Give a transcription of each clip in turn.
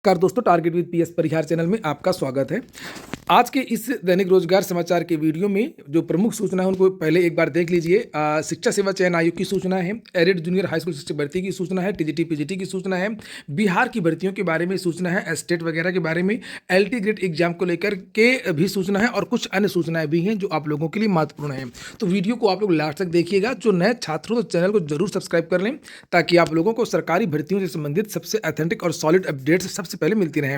नमस्कार दोस्तों, target with PS Parihar channel में आपका स्वागत है। आज के इस दैनिक रोजगार समाचार के वीडियो में जो प्रमुख सूचना है उनको पहले एक बार देख लीजिए। शिक्षा सेवा चयन आयोग की सूचना है, एडेड जूनियर हाई स्कूल शिक्षक भर्ती की सूचना है, टीजीटी पीजीटी की सूचना है, बिहार की भर्तियों के बारे में सूचना है, स्टेट वगैरह के बारे में, एलटी ग्रेड एग्जाम को लेकर के भी सूचना है और कुछ अन्य सूचनाएं भी हैं जो आप लोगों के लिए महत्वपूर्ण है। तो वीडियो को आप लोग लास्ट तक देखिएगा। जो नए छात्रों तो चैनल को जरूर सब्सक्राइब कर लें ताकि आप लोगों को सरकारी भर्तियों से संबंधित सबसे ऑथेंटिक और सॉलिड अपडेट्स सबसे पहले मिलती रहे।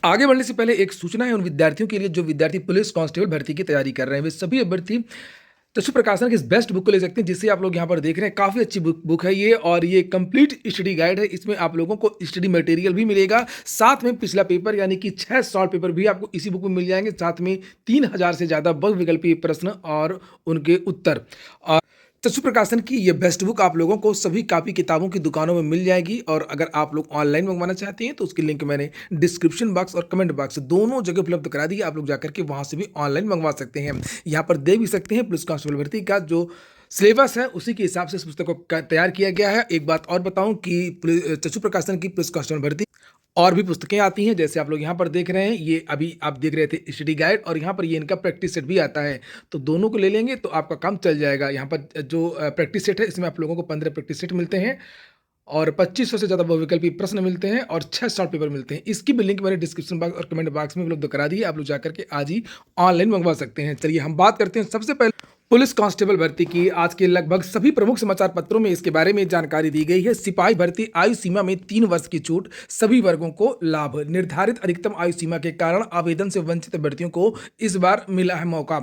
आगे बढ़ने से पहले एक सूचना है उन विद्यार्थियों के लिए जो विद्यार्थी पुलिस कांस्टेबल भर्ती की तैयारी कर रहे हैं। वे सभी अभ्यर्थी चक्षु प्रकाशन की इस बेस्ट बुक को ले सकते हैं जिसे आप लोग यहाँ पर देख रहे हैं। काफ़ी अच्छी बुक है ये और ये कंप्लीट स्टडी गाइड है। इसमें आप लोगों को स्टडी मटेरियल भी मिलेगा, साथ में पिछला पेपर यानी कि 6 शॉर्ट पेपर भी आपको इसी बुक में मिल जाएंगे, साथ में 3000 से ज़्यादा बहुविकल्पीय प्रश्न और उनके उत्तर। चक्षु प्रकाशन की ये बेस्ट बुक आप लोगों को सभी कॉपी किताबों की दुकानों में मिल जाएगी और अगर आप लोग ऑनलाइन मंगवाना चाहते हैं तो उसकी लिंक मैंने डिस्क्रिप्शन बॉक्स और कमेंट बॉक्स दोनों जगह उपलब्ध करा दी है। आप लोग जाकर के वहां से भी ऑनलाइन मंगवा सकते हैं। यहाँ पर दे भी सकते हैं पुलिस कांस्टेबल भर्ती का जो सिलेबस है उसी के हिसाब से इस पुस्तक को तैयार किया गया है। एक बात और बताऊं कि चक्षु प्रकाशन की पुलिस कांस्टेबल भर्ती और भी पुस्तकें आती हैं, जैसे आप लोग यहाँ पर देख रहे हैं। ये अभी आप देख रहे थे स्टडी गाइड और यहाँ पर ये इनका प्रैक्टिस सेट भी आता है। तो दोनों को ले लेंगे तो आपका काम चल जाएगा। यहाँ पर जो प्रैक्टिस सेट है इसमें आप लोगों को 15 प्रैक्टिस सेट मिलते हैं और 2500 से ज़्यादा बहुविकल्पी प्रश्न मिलते हैं और 6 शॉर्ट पेपर मिलते हैं। इसकी भी लिंक मैंने डिस्क्रिप्शन बॉक्स और कमेंट बॉक्स में उपलब्ध करा दी है। आप लोग जाकर के आज ही ऑनलाइन मंगवा सकते हैं। चलिए हम बात करते हैं सबसे पहले पुलिस कांस्टेबल भर्ती की। आज के लगभग सभी प्रमुख समाचार पत्रों में इसके बारे में जानकारी दी गई है। सिपाही भर्ती आयु सीमा में 3 वर्ष की छूट, सभी वर्गों को लाभ। निर्धारित अधिकतम आयु सीमा के कारण आवेदन से वंचित अभ्यर्थियों को इस बार मिला है मौका।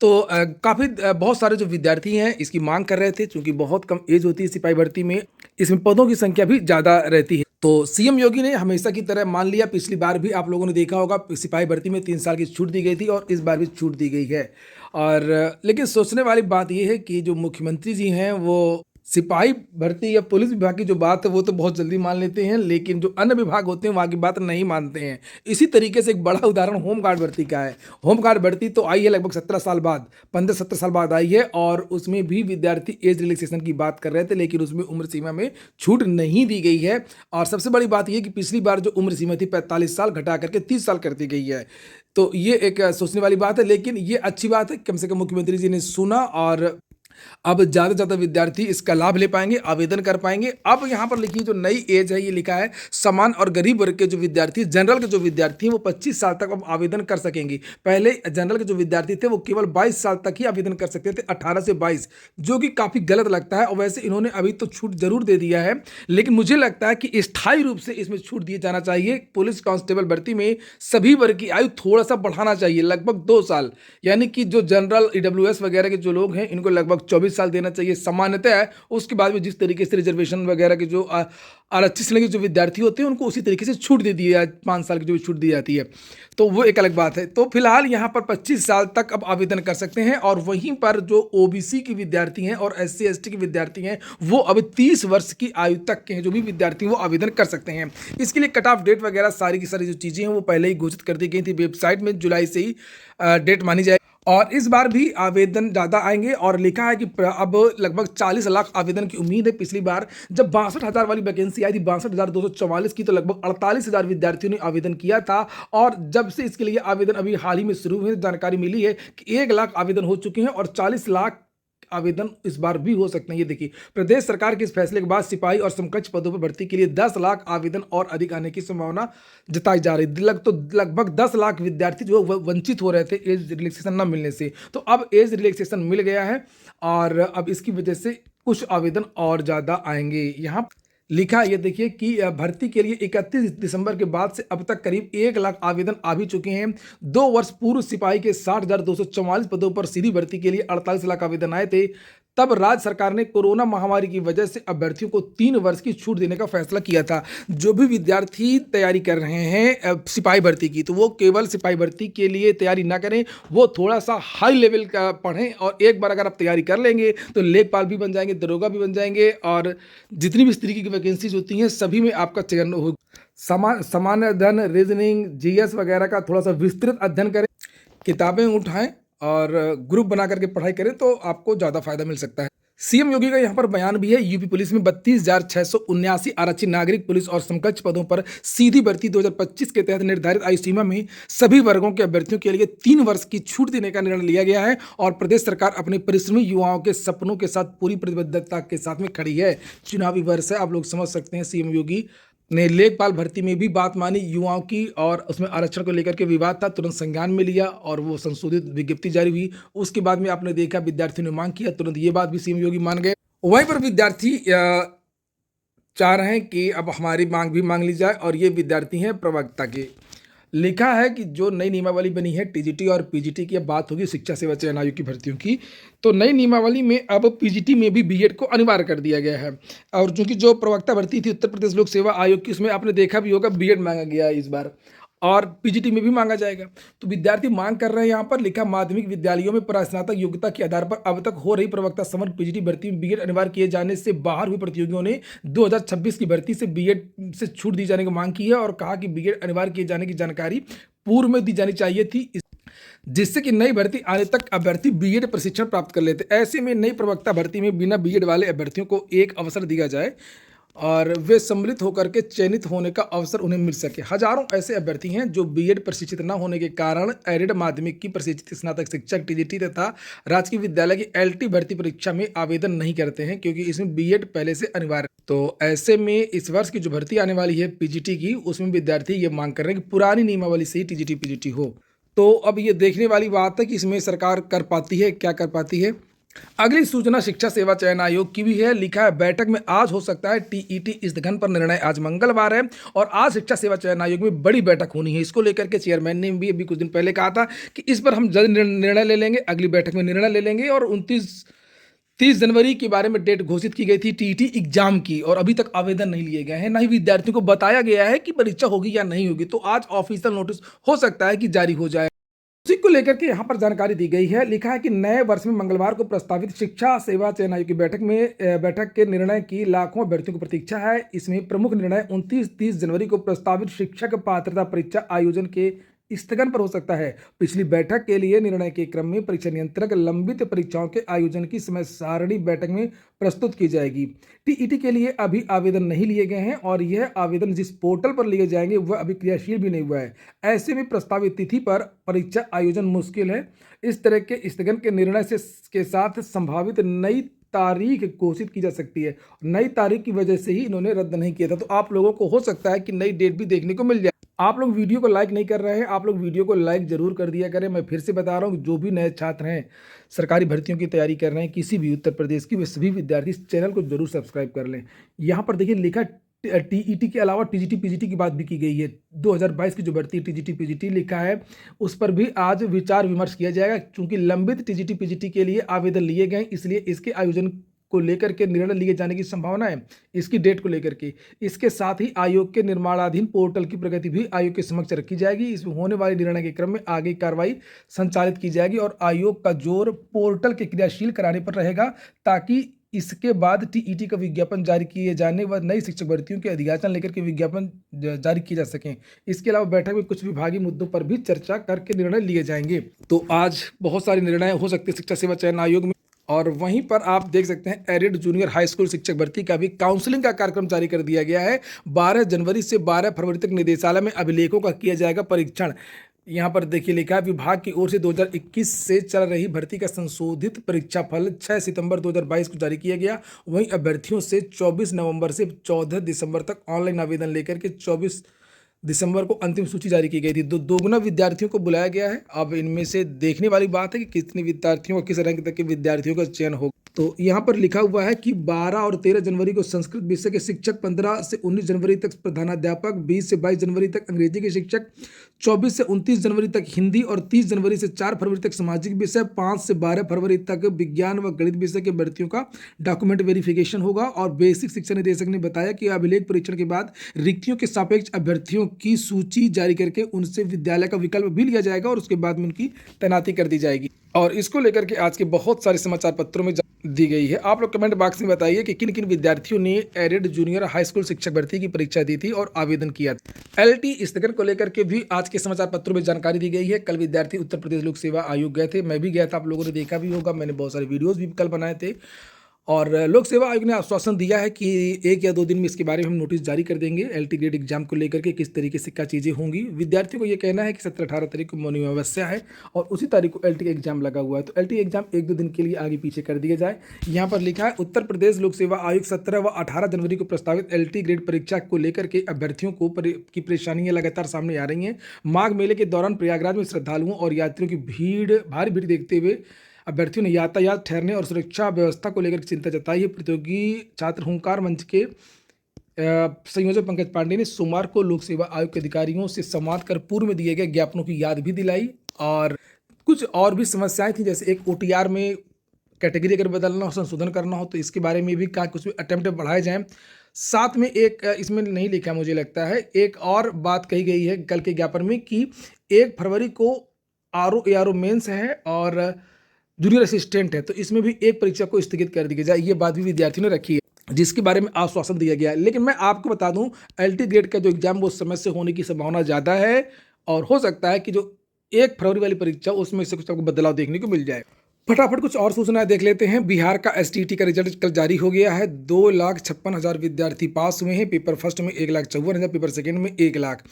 तो काफ़ी बहुत सारे जो विद्यार्थी हैं इसकी मांग कर रहे थे, क्योंकि बहुत कम एज होती है सिपाही भर्ती में, इसमें पदों की संख्या भी ज़्यादा रहती है। तो सीएम योगी ने हमेशा की तरह मान लिया। पिछली बार भी आप लोगों ने देखा होगा सिपाही भर्ती में 3 साल की छूट दी गई थी और इस बार भी छूट दी गई है। और लेकिन सोचने वाली बात यह है कि जो मुख्यमंत्री जी हैं वो सिपाही भर्ती या पुलिस विभाग की जो बात है वो तो बहुत जल्दी मान लेते हैं, लेकिन जो अन्य विभाग होते हैं वहाँ की बात नहीं मानते हैं। इसी तरीके से एक बड़ा उदाहरण होमगार्ड भर्ती का है। होमगार्ड भर्ती तो आई है लगभग 17 साल बाद, 15-17 साल बाद आई है और उसमें भी विद्यार्थी एज रिलैक्सेशन की बात कर रहे थे, लेकिन उसमें उम्र सीमा में छूट नहीं दी गई है। और सबसे बड़ी बात यह कि पिछली बार जो उम्र सीमा थी 45 साल घटा करके 30 साल कर दी गई है। तो ये एक सोचने वाली बात है, लेकिन ये अच्छी बात है कम से कम मुख्यमंत्री जी ने सुना और अब ज़्यादा से ज़्यादा विद्यार्थी इसका लाभ ले पाएंगे, आवेदन कर पाएंगे। अब यहाँ पर लिखिए जो नई एज है ये लिखा है समान और गरीब वर्ग के जो विद्यार्थी, जनरल के जो विद्यार्थी हैं वो 25 साल तक अब आवेदन कर सकेंगे। पहले जनरल के जो विद्यार्थी थे वो केवल 22 साल तक ही आवेदन कर सकते थे, 18 से 22, जो कि काफ़ी गलत लगता है। और वैसे इन्होंने अभी तो छूट जरूर दे दिया है, लेकिन मुझे लगता है कि स्थायी रूप से इसमें छूट दिया जाना चाहिए। पुलिस कांस्टेबल भर्ती में सभी वर्ग की आयु थोड़ा सा बढ़ाना चाहिए, लगभग 2 साल, यानी कि जो जनरल ईडब्ल्यूएस वगैरह के जो लोग हैं इनको लगभग 24 साल देना चाहिए सामान्यतः है। उसके बाद में जिस तरीके से रिजर्वेशन वगैरह के जो आरक्षित श्रेणी के जो विद्यार्थी होते हैं उनको उसी तरीके से छूट दे दी है, 5 साल की जो छूट दी जाती है, तो वो एक अलग बात है। तो फिलहाल यहाँ पर 25 साल तक अब आवेदन कर सकते हैं और वहीं पर जो ओबीसी के विद्यार्थी हैं और एससी एसटी के विद्यार्थी हैं वो अब 30 वर्ष की आयु तक के हैं जो भी विद्यार्थी वो आवेदन कर सकते हैं। इसके लिए कट ऑफ डेट वगैरह सारी की सारी जो चीज़ें हैं वो पहले ही घोषित कर दी गई थी वेबसाइट में, जुलाई से ही डेट मानी जाए और इस बार भी आवेदन ज़्यादा आएंगे। और लिखा है कि अब लगभग 40 लाख आवेदन की उम्मीद है। पिछली बार जब 62,000 वाली वैकेंसी आई थी, 62,244 की, तो लगभग 48,000 विद्यार्थियों ने आवेदन किया था। और जब से इसके लिए आवेदन अभी हाल ही में शुरू हुए, जानकारी मिली है कि 1 लाख आवेदन हो चुके हैं और 40 लाख आवेदन इस बार भी हो सकते हैं। ये देखिए, प्रदेश सरकार के इस फैसले के बाद सिपाही और समकक्ष पदों पर भर्ती के लिए 10 लाख आवेदन और अधिक आने की संभावना जताई जा रही है। तो लगभग 10 लाख विद्यार्थी जो वंचित हो रहे थे एज रिलैक्सेशन न मिलने से, तो अब एज रिलैक्सेशन मिल गया है और अब इसकी वजह से कुछ आवेदन और ज़्यादा आएंगे। यहाँ लिखा है, ये देखिए कि भर्ती के लिए 31 दिसंबर के बाद से अब तक करीब 1 लाख आवेदन आ भी चुके हैं। 2 वर्ष पूर्व सिपाही के 60,244 पदों पर सीधी भर्ती के लिए 48 लाख आवेदन आए थे। तब राज्य सरकार ने कोरोना महामारी की वजह से अभ्यर्थियों को 3 वर्ष की छूट देने का फैसला किया था। जो भी विद्यार्थी तैयारी कर रहे हैं सिपाही भर्ती की, तो वो केवल सिपाही भर्ती के लिए तैयारी ना करें, वो थोड़ा सा हाई लेवल का पढ़ें और एक बार अगर आप तैयारी कर लेंगे तो लेखपाल भी बन जाएंगे, दरोगा भी बन जाएंगे और जितनी भी इस तरीके की वैकेंसीज होती हैं सभी में आपका चयन हो। सामान्य अध्ययन, रीजनिंग, जीएस वगैरह का थोड़ा सा विस्तृत अध्ययन करें, किताबें उठाएं और ग्रुप बना करके पढ़ाई करें तो आपको ज़्यादा फायदा मिल सकता है। सीएम योगी का यहाँ पर बयान भी है। यूपी पुलिस में 32,679 आरक्षित नागरिक पुलिस और समकक्ष पदों पर सीधी भर्ती 2025 के तहत निर्धारित आयु सीमा में सभी वर्गों के अभ्यर्थियों के लिए 3 वर्ष की छूट देने का निर्णय लिया गया है और प्रदेश सरकार अपने परिश्रमी युवाओं के सपनों के साथ पूरी प्रतिबद्धता के साथ में खड़ी है। चुनावी वर्ष है, आप लोग समझ सकते हैं। सीएम योगी ने लेखपाल भर्ती में भी बात मानी युवाओं की और उसमें आरक्षण को लेकर के विवाद था, तुरंत संज्ञान में लिया और वो संशोधित विज्ञप्ति जारी हुई। उसके बाद में आपने देखा विद्यार्थियों ने मांग किया, तुरंत ये बात भी सीएम योगी मान गए। वहीं पर विद्यार्थी चाह रहे हैं कि अब हमारी मांग भी मांग ली जाए और ये विद्यार्थी हैं प्रवक्ता के। लिखा है कि जो नई नियमावली बनी है टीजीटी और पीजीटी की, अब बात होगी शिक्षा सेवा चयन आयोग की भर्तियों की। तो नई नियमावली में अब पीजीटी में भी बीएड को अनिवार्य कर दिया गया है और चूंकि जो प्रवक्ता भर्ती थी उत्तर प्रदेश लोक सेवा आयोग की, उसमें आपने देखा भी होगा बीएड मांगा गया है इस बार और पीजीटी में भी मांगा जाएगा। तो विद्यार्थी मांग कर रहे हैं, यहाँ पर लिखा माध्यमिक विद्यालयों में प्रास्नातक योग्यता के आधार पर अब तक हो रही प्रवक्ता समर पीजीटी भर्ती में बीएड अनिवार्य किए जाने से बाहर हुए प्रतियोगियों ने 2026 की भर्ती से बीएड से छूट दी जाने की मांग की है और कहा कि बीएड अनिवार्य किए जाने की जानकारी पूर्व में दी जानी चाहिए थी, जिससे कि नई भर्ती आने तक अभ्यर्थी बीएड प्रशिक्षण प्राप्त कर लेते। ऐसे में नई प्रवक्ता भर्ती में बिना बीएड वाले अभ्यर्थियों को एक अवसर दिया जाए और वे सम्मिलित होकर के चयनित होने का अवसर उन्हें मिल सके। हजारों ऐसे अभ्यर्थी हैं जो बीएड प्रशिक्षित न होने के कारण एडेड माध्यमिक की प्रशिक्षित स्नातक शिक्षक टीजीटी तथा राजकीय विद्यालय की एलटी भर्ती परीक्षा में आवेदन नहीं करते हैं क्योंकि इसमें बीएड पहले से अनिवार्य। तो ऐसे में इस वर्ष की जो भर्ती आने वाली है पीजीटी की, उसमें विद्यार्थी ये मांग कर रहे हैं कि पुरानी नियमावली से ही टीजीटी पीजीटी हो। तो अब ये देखने वाली बात है कि इसमें सरकार कर पाती है, क्या कर पाती है। अगली सूचना शिक्षा सेवा चयन आयोग की भी है। लिखा है बैठक में आज हो सकता है टीईटी स्थगन पर निर्णय। आज मंगलवार है और आज शिक्षा सेवा चयन आयोग में बड़ी बैठक होनी है। इसको लेकर के चेयरमैन ने भी अभी कुछ दिन पहले कहा था कि इस पर हम जल्द निर्णय ले लेंगे, अगली बैठक में निर्णय ले लेंगे। और 30 जनवरी के बारे में डेट घोषित की गई थी टीईटी एग्जाम की और अभी तक आवेदन नहीं लिए गए हैं, ना ही विद्यार्थियों को बताया गया है कि परीक्षा होगी या नहीं होगी। तो आज ऑफिशियल नोटिस हो सकता है कि जारी हो जाए। उसी को लेकर के यहाँ पर जानकारी दी गई है। लिखा है कि नए वर्ष में मंगलवार को प्रस्तावित शिक्षा सेवा चयन आयोग की बैठक के निर्णय की लाखों अभ्यर्थियों को प्रतीक्षा है। इसमें प्रमुख निर्णय 29-30 जनवरी को प्रस्तावित शिक्षक पात्रता परीक्षा आयोजन के स्थगन पर हो सकता है। पिछली बैठक के लिए निर्णय के क्रम में परीक्षा नियंत्रक लंबित परीक्षाओं के आयोजन की समय सारणी बैठक में प्रस्तुत की जाएगी। टीईटी के लिए अभी आवेदन नहीं लिए गए हैं और यह आवेदन जिस पोर्टल पर लिए जाएंगे वह अभी क्रियाशील भी नहीं हुआ है। ऐसे में प्रस्तावित तिथि पर परीक्षा आयोजन मुश्किल है। इस तरह के स्थगन के निर्णय से के साथ संभावित नई तारीख घोषित की जा सकती है। नई तारीख की वजह से ही इन्होंने रद्द नहीं किया था। तो आप लोगों को हो सकता है कि नई डेट भी देखने को मिल जाए। आप लोग वीडियो को लाइक नहीं कर रहे हैं, आप लोग वीडियो को लाइक जरूर कर दिया करें। मैं फिर से बता रहा हूँ, जो भी नए छात्र हैं सरकारी भर्तियों की तैयारी कर रहे हैं किसी भी उत्तर प्रदेश की, वे सभी विद्यार्थी इस चैनल को जरूर सब्सक्राइब कर लें। यहाँ पर देखिए लिखा टीईटी के अलावा टीजीटी पीजीटी की बात भी की गई है। 2022 की जो भर्ती टीजीटी पीजीटी लिखा है उस पर भी आज विचार विमर्श किया जाएगा। चूंकि लंबित टीजीटी पीजीटी के लिए आवेदन लिए गए, इसलिए इसके आयोजन को लेकर के निर्णय लिए जाने की संभावना है, इसकी डेट को लेकर के। इसके साथ ही आयोग के निर्माणाधीन पोर्टल की प्रगति भी आयोग के समक्ष रखी जाएगी। इसमें होने वाले निर्णय के क्रम में आगे कार्रवाई संचालित की जाएगी और आयोग का जोर पोर्टल के क्रियाशील कराने पर रहेगा ताकि इसके बाद टीईटी का विज्ञापन जारी किए जाने व नई शिक्षक भर्तियों के अधियाचन लेकर के विज्ञापन जारी किए जा सकें। इसके अलावा बैठक में कुछ विभागीय मुद्दों पर भी चर्चा करके निर्णय लिए जाएंगे। तो आज बहुत सारे निर्णय हो सकते हैं शिक्षा सेवा चयन आयोग में। और वहीं पर आप देख सकते हैं एडेड जूनियर हाई स्कूल शिक्षक भर्ती का भी काउंसलिंग का कार्यक्रम जारी कर दिया गया है। 12 जनवरी से 12 फरवरी तक निदेशालय में अभिलेखों का किया जाएगा परीक्षण। यहाँ पर देखिए लिखा है विभाग की ओर से 2021 से चल रही भर्ती का संशोधित परीक्षा फल 6 सितंबर 2022 को जारी किया गया। वहीं अभ्यर्थियों से 24 नवंबर से 14 दिसंबर तक ऑनलाइन आवेदन लेकर के 24 दिसंबर को अंतिम सूची जारी की गई थी। दोगुना विद्यार्थियों को बुलाया गया है। अब इनमें से देखने वाली बात है कि कितने विद्यार्थियों और किस रैंक तक के विद्यार्थियों का चयन होगा। तो यहाँ पर लिखा हुआ है कि 12 और 13 जनवरी को संस्कृत विषय के शिक्षक, 15 से 19 जनवरी तक प्रधानाध्यापक, 20 से 22 जनवरी तक अंग्रेजी के शिक्षक, 24 से 29 जनवरी तक हिंदी और 30 जनवरी से 4 फरवरी तक सामाजिक विषय, 5 से 12 फरवरी तक विज्ञान व गणित विषय के भर्तियों का डॉक्यूमेंट वेरिफिकेशन होगा। और बेसिक शिक्षा निदेशक ने बताया कि अभिलेख परीक्षण के बाद रिक्तियों के सापेक्ष अभ्यर्थियों की सूची जारी करके उनसे विद्यालय का विकल्प भी लिया जाएगा और उसके बाद में उनकी तैनाती कर दी जाएगी। और इसको लेकर के आज के बहुत सारे समाचार पत्रों में दी गई है। आप लोग कमेंट बॉक्स में बताइए कि किन किन विद्यार्थियों ने एडेड जूनियर हाई स्कूल शिक्षक भर्ती की परीक्षा दी थी और आवेदन किया था। एलटी स्थगन को लेकर के भी आज के समाचार पत्रों में जानकारी दी गई है। कल विद्यार्थी उत्तर प्रदेश लोक सेवा आयोग गए थे, मैं भी गया था, आप लोगों ने देखा भी होगा, मैंने बहुत सारे वीडियोज भी कल बनाए थे। और लोक सेवा आयोग ने आश्वासन दिया है कि 1 या 2 दिन में इसके बारे में हम नोटिस जारी कर देंगे एलटी ग्रेड एग्जाम को लेकर के किस तरीके से क्या चीज़ें होंगी। विद्यार्थियों को ये कहना है कि 17-18 तारीख को मौनी अमावस्या है और उसी तारीख को एलटी एग्जाम लगा हुआ है, तो एलटी एग्जाम 1-2 दिन के लिए आगे पीछे कर दिया जाए। यहाँ पर लिखा है उत्तर प्रदेश लोक सेवा आयोग 17 व 18 जनवरी को प्रस्तावित एलटी ग्रेड परीक्षा को लेकर के अभ्यर्थियों की परेशानियां लगातार सामने आ रही हैं। माघ मेले के दौरान प्रयागराज में श्रद्धालुओं और यात्रियों की भारी भीड़ देखते हुए अभ्यर्थियों ने यातायात, ठहरने और सुरक्षा व्यवस्था को लेकर चिंता जताई है। प्रतियोगी छात्र हुंकार मंच के संयोजक पंकज पांडे ने सोमवार को लोक सेवा आयोग के अधिकारियों से संवाद कर पूर्व में दिए गए ज्ञापनों की याद भी दिलाई और कुछ और भी समस्याएं थी, जैसे एक ओटीआर में कैटेगरी अगर बदलना हो, संशोधन करना हो तो इसके बारे में भी कहा कुछ अटेम्प्ट बढ़ाए जाएं। साथ में एक इसमें नहीं लिखा, मुझे लगता है एक और बात कही गई है कल के ज्ञापन में कि 1 फरवरी को आरओ एआरओ मेंस है और जूनियर असिस्टेंट है, तो इसमें भी एक परीक्षा को स्थगित कर दी जाए। ये बात भी विद्यार्थियों ने रखी है जिसके बारे में आश्वासन दिया गया है। लेकिन मैं आपको बता दूं एलटी ग्रेड का जो एग्जाम वो समय से होने की संभावना ज़्यादा है और हो सकता है कि जो 1 फरवरी वाली परीक्षा उसमें से कुछ आपको बदलाव देखने को मिल जाए। फटाफट कुछ और सूचनाएं देख लेते हैं। बिहार का एसटीईटी का रिजल्ट कल जारी हो गया है। 2,56,000 विद्यार्थी पास हुए हैं। पेपर फर्स्ट में 1,54,000, पेपर सेकंड में 1 लाख।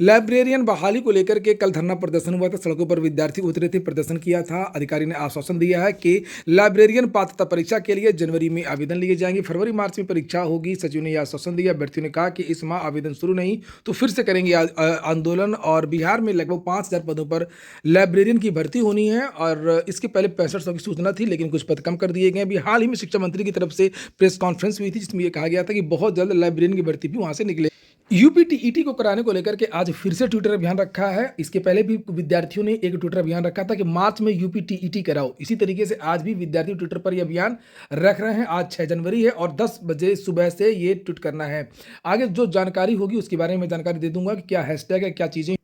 लाइब्रेरियन बहाली को लेकर के कल धरना प्रदर्शन हुआ था। सड़कों पर विद्यार्थी उतरे थे, प्रदर्शन किया था। अधिकारी ने आश्वासन दिया है कि लाइब्रेरियन पात्रता परीक्षा के लिए जनवरी में आवेदन लिए जाएंगे, फरवरी मार्च में परीक्षा होगी। सचिव ने यह आश्वासन दिया। अभ्यर्थियों ने कहा कि इस माह आवेदन शुरू नहीं तो फिर से करेंगे आंदोलन। और बिहार में लगभग 5,000 पदों पर लाइब्रेरियन की भर्ती होनी है और इसके पहले 6500 की सूचना थी, लेकिन कुछ पद कम कर दिए गए। अभी हाल ही में शिक्षा मंत्री की तरफ से प्रेस कॉन्फ्रेंस हुई थी जिसमें यह कहा गया था कि बहुत जल्द लाइब्रेरियन की भर्ती भी वहां से निकले। यूपीटीईटी को कराने को लेकर के आज फिर से ट्विटर अभियान रखा है। इसके पहले भी विद्यार्थियों ने एक ट्विटर अभियान रखा था कि मार्च में यूपीटीईटी कराओ। इसी तरीके से आज भी विद्यार्थी ट्विटर पर यह अभियान रख रहे हैं। आज 6 जनवरी है और 10 बजे सुबह से ये ट्वीट करना है। आगे जो जानकारी होगी उसके बारे में जानकारी दे दूंगा कि क्या हैशटैग है, क्या चीज़ें।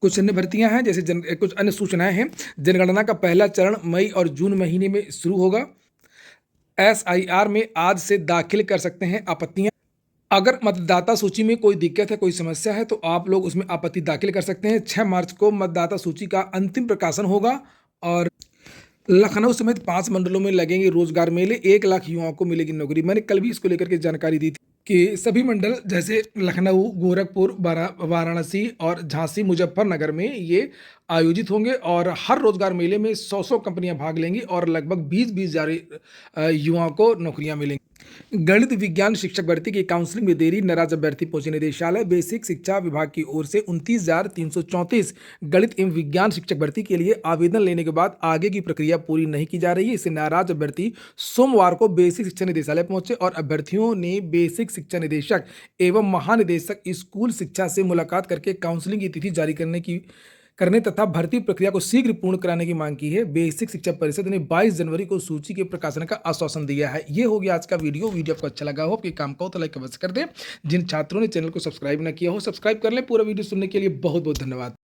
कुछ अन्य भर्तियां हैं, जैसे कुछ अन्य सूचनाएं हैं। जनगणना का पहला चरण मई और जून महीने में शुरू होगा। एसआईआर में आज से दाखिल कर सकते हैं आपत्तियां। अगर मतदाता सूची में कोई दिक्कत है, कोई समस्या है तो आप लोग उसमें आपत्ति दाखिल कर सकते हैं। 6 मार्च को मतदाता सूची का अंतिम प्रकाशन होगा और लखनऊ समेत 5 मंडलों में लगेंगे रोजगार मेले। 1 लाख युवाओं को मिलेगी नौकरी। मैंने कल भी इसको लेकर के जानकारी दी थी कि सभी मंडल जैसे लखनऊ, गोरखपुर, वाराणसी और झांसी, मुजफ्फरनगर में ये आयोजित होंगे और हर रोजगार मेले में 100 कंपनियां भाग लेंगी और लगभग 20 हजार युवाओं को नौकरियां मिलेंगी। गणित विज्ञान शिक्षक भर्ती की काउंसलिंग में देरी, नाराज अभ्यर्थी पहुंचे निदेशालय। बेसिक शिक्षा विभाग की ओर से 29,334 गणित एवं विज्ञान शिक्षक भर्ती के लिए आवेदन लेने के बाद आगे की प्रक्रिया पूरी नहीं की जा रही है। इससे नाराज अभ्यर्थी सोमवार को बेसिक शिक्षा निदेशालय पहुंचे और अभ्यर्थियों ने बेसिक शिक्षा निदेशक एवं महानिदेशक स्कूल शिक्षा से मुलाकात करके काउंसलिंग की तिथि जारी करने तथा भर्ती प्रक्रिया को शीघ्र पूर्ण कराने की मांग की है। बेसिक शिक्षा परिषद ने 22 जनवरी को सूची के प्रकाशन का आश्वासन दिया है। ये हो गया आज का वीडियो आपको अच्छा लगा हो, आपके काम का हो तो लाइक अवश्य कर दें। जिन छात्रों ने चैनल को सब्सक्राइब ना किया हो सब्सक्राइब कर लें। पूरा वीडियो सुनने के लिए बहुत बहुत धन्यवाद।